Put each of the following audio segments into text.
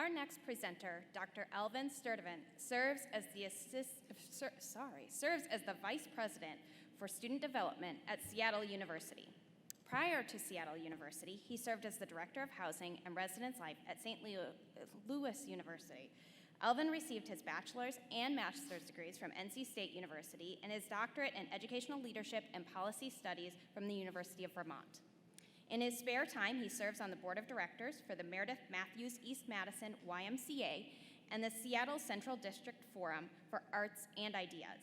Our next presenter, Dr. Alvin Sturdivant, serves as the Vice President for Student Development at Seattle University. Prior to Seattle University, he served as the Director of Housing and Residence Life at St. Louis University. Alvin received his bachelor's and master's degrees from NC State University and his doctorate in Educational Leadership and Policy Studies from the University of Vermont. In his spare time, he serves on the board of directors for the Meredith Matthews East Madison YMCA and the Seattle Central District Forum for Arts and Ideas.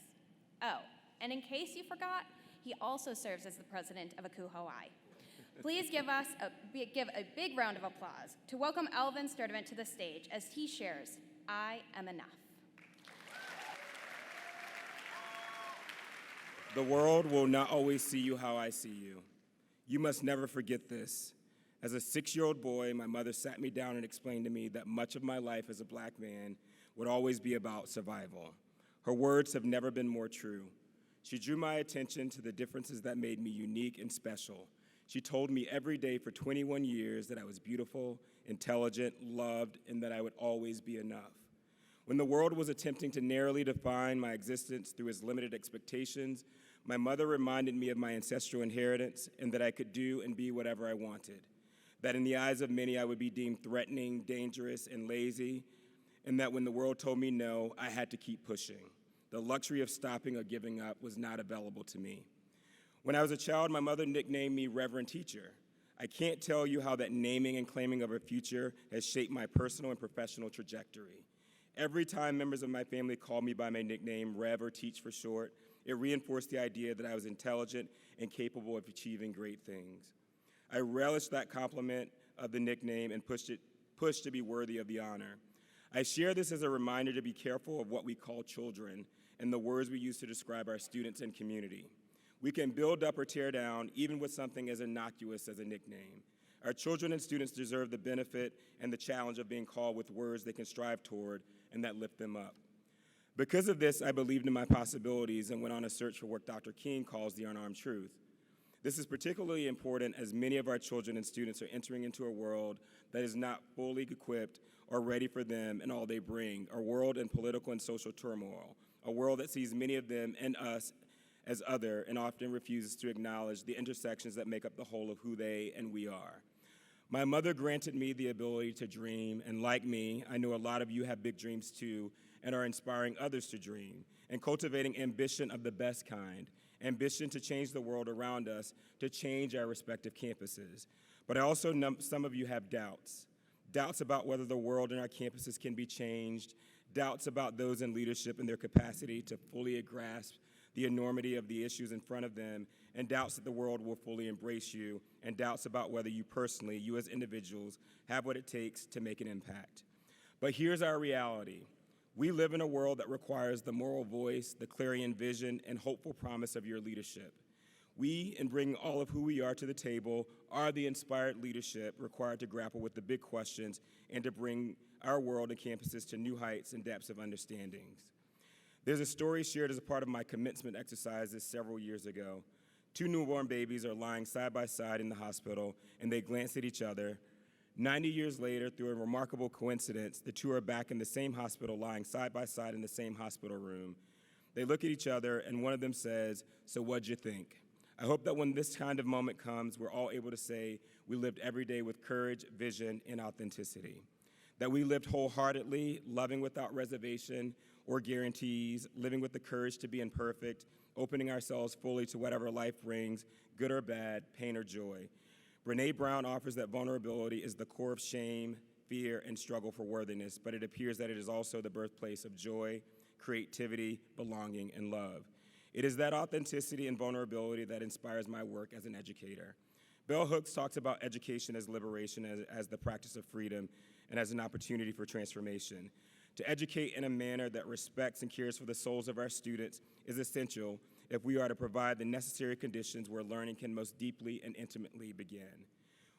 Oh, and in case you forgot, he also serves as the president of ACUHO-I. Please give a big round of applause to welcome Alvin Sturdivant to the stage as he shares I Am Enough. The world will not always see you how I see you. You must never forget this. As a 6-year-old boy, my mother sat me down and explained to me that much of my life as a black man would always be about survival. Her words have never been more true. She drew my attention to the differences that made me unique and special. She told me every day for 21 years that I was beautiful, intelligent, loved, and that I would always be enough. When the world was attempting to narrowly define my existence through its limited expectations, my mother reminded me of my ancestral inheritance and that I could do and be whatever I wanted. That in the eyes of many, I would be deemed threatening, dangerous, and lazy, and that when the world told me no, I had to keep pushing. The luxury of stopping or giving up was not available to me. When I was a child, my mother nicknamed me Reverend Teacher. I can't tell you how that naming and claiming of her future has shaped my personal and professional trajectory. Every time members of my family called me by my nickname, Rev or Teach for short, it reinforced the idea that I was intelligent and capable of achieving great things. I relished that compliment of the nickname and pushed to be worthy of the honor. I share this as a reminder to be careful of what we call children and the words we use to describe our students and community. We can build up or tear down, even with something as innocuous as a nickname. Our children and students deserve the benefit and the challenge of being called with words they can strive toward and that lift them up. Because of this, I believed in my possibilities and went on a search for what Dr. King calls the unarmed truth. This is particularly important as many of our children and students are entering into a world that is not fully equipped or ready for them and all they bring, a world in political and social turmoil, a world that sees many of them and us as other and often refuses to acknowledge the intersections that make up the whole of who they and we are. My mother granted me the ability to dream, and like me, I know a lot of you have big dreams too and are inspiring others to dream and cultivating ambition of the best kind, ambition to change the world around us, to change our respective campuses. But I also know some of you have doubts about whether the world and our campuses can be changed, doubts about those in leadership and their capacity to fully grasp the enormity of the issues in front of them, and doubts that the world will fully embrace you, and doubts about whether you personally, you as individuals, have what it takes to make an impact. But here's our reality. We live in a world that requires the moral voice, the clarion vision, and hopeful promise of your leadership. We, in bringing all of who we are to the table, are the inspired leadership required to grapple with the big questions and to bring our world and campuses to new heights and depths of understandings. There's a story shared as a part of my commencement exercises several years ago. 2 newborn babies are lying side by side in the hospital, and they glance at each other. 90 years later, through a remarkable coincidence, the 2 are back in the same hospital, lying side by side in the same hospital room. They look at each other, and one of them says, "So what'd you think?" I hope that when this kind of moment comes, we're all able to say we lived every day with courage, vision, and authenticity. That we lived wholeheartedly, loving without reservation or guarantees, living with the courage to be imperfect, opening ourselves fully to whatever life brings, good or bad, pain or joy. Brené Brown offers that vulnerability is the core of shame, fear, and struggle for worthiness, but it appears that it is also the birthplace of joy, creativity, belonging, and love. It is that authenticity and vulnerability that inspires my work as an educator. Bell Hooks talks about education as liberation, as the practice of freedom, and as an opportunity for transformation. To educate in a manner that respects and cares for the souls of our students is essential if we are to provide the necessary conditions where learning can most deeply and intimately begin.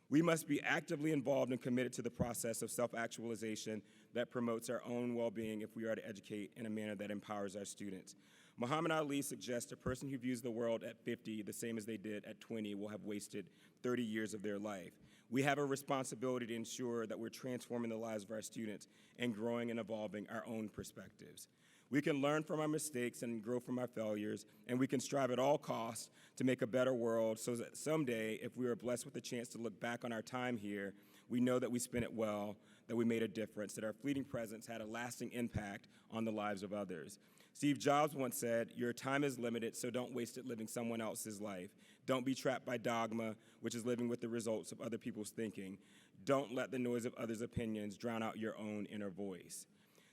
We must be actively involved and committed to the process of self-actualization that promotes our own well-being if we are to educate in a manner that empowers our students. Muhammad Ali suggests a person who views the world at 50 the same as they did at 20 will have wasted 30 years of their life. We have a responsibility to ensure that we're transforming the lives of our students and growing and evolving our own perspectives. We can learn from our mistakes and grow from our failures, and we can strive at all costs to make a better world so that someday, if we are blessed with the chance to look back on our time here, we know that we spent it well, that we made a difference, that our fleeting presence had a lasting impact on the lives of others. Steve Jobs once said, "Your time is limited, so don't waste it living someone else's life. Don't be trapped by dogma, which is living with the results of other people's thinking. Don't let the noise of others' opinions drown out your own inner voice."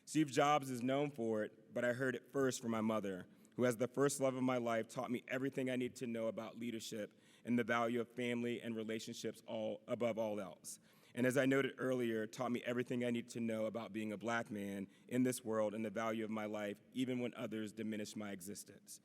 Steve Jobs is known for it, but I heard it first from my mother, who, as the first love of my life, taught me everything I needed to know about leadership and the value of family and relationships above all else. And as I noted earlier, taught me everything I needed to know about being a black man in this world and the value of my life, even when others diminish my existence.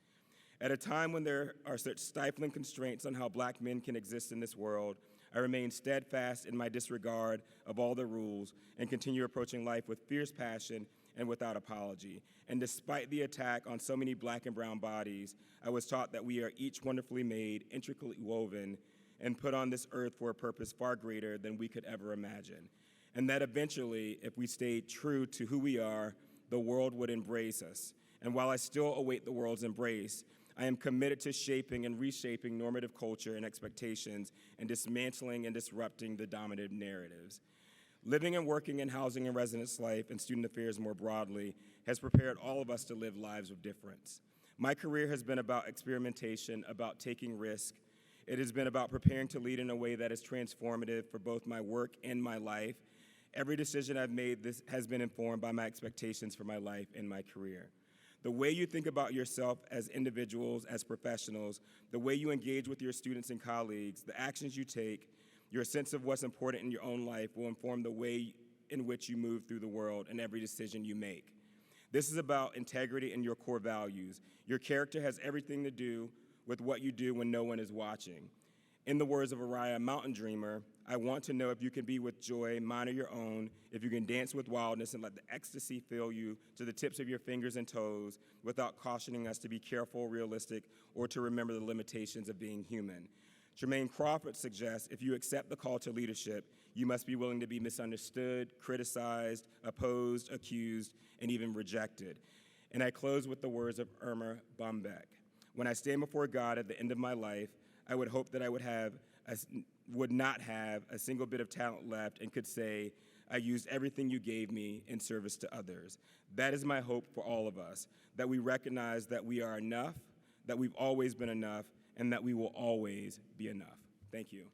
At a time when there are such stifling constraints on how black men can exist in this world, I remain steadfast in my disregard of all the rules and continue approaching life with fierce passion and without apology. And despite the attack on so many black and brown bodies, I was taught that we are each wonderfully made, intricately woven, and put on this earth for a purpose far greater than we could ever imagine. And that eventually, if we stayed true to who we are, the world would embrace us. And while I still await the world's embrace, I am committed to shaping and reshaping normative culture and expectations and dismantling and disrupting the dominant narratives. Living and working in housing and residence life and student affairs more broadly has prepared all of us to live lives of difference. My career has been about experimentation, about taking risk. It has been about preparing to lead in a way that is transformative for both my work and my life. Every decision I've made has been informed by my expectations for my life and my career. The way you think about yourself as individuals, as professionals, the way you engage with your students and colleagues, the actions you take, your sense of what's important in your own life will inform the way in which you move through the world and every decision you make. This is about integrity and your core values. Your character has everything to do with what you do when no one is watching. In the words of Araya, Mountain Dreamer, I want to know if you can be with joy, mine or your own, if you can dance with wildness and let the ecstasy fill you to the tips of your fingers and toes without cautioning us to be careful, realistic, or to remember the limitations of being human. Tremaine Crawford suggests if you accept the call to leadership, you must be willing to be misunderstood, criticized, opposed, accused, and even rejected. And I close with the words of Irma Bumbeck. When I stand before God at the end of my life, I would hope that I would not have a single bit of talent left and could say, I used everything you gave me in service to others. That is my hope for all of us, that we recognize that we are enough, that we've always been enough, and that we will always be enough. Thank you.